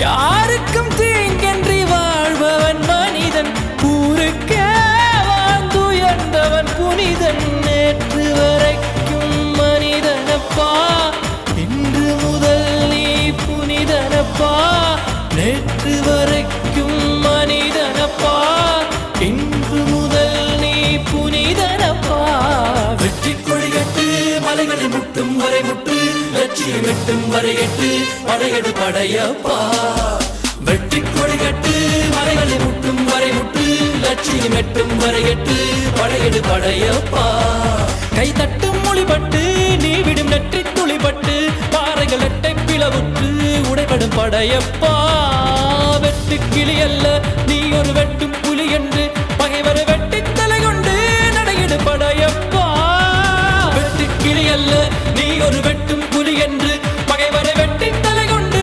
யாருக்கும் தீங்கன்றி வாழ்பவன் மனிதன், ஊருக்கே வாழ்ந்துயர்ந்தவன் புனிதன். நேற்று வரைக்கும் மனிதனப்பா, இன்று முதல் நீ புனிதனப்பா. நேற்று வரைக்கும் மனிதனப்பா, இன்று முதல் நீ புனிதனப்பா. வெற்றி கொடிகட்டு மலைகளை முட்டும் வரை முட்டு, லட்சியம் எட்டும் வரை எட்டு, படையெடு படையப்பா. வெற்றி கொடிகட்டு மலைகளை முட்டும் வரை முட்டு, லட்சியம் எட்டும் வரை எட்டு, படையெடு படையப்பா. கை தட்டும் மொழிபட்டு நீ விடும் நெற்றி துளிபட்டு, பாறைகள் எட்டை பிளவுற்று உடைபடும் படையப்பா. வெட்டு கிளி அல்ல நீ ஒரு வெட்டும் புலி என்று, பகைவரை வெட்டி தலை கொண்டு நடையிடு படையப்பா. வெட்டு கிளி அல்ல நீ ஒரு வெட்டும் புலி என்று,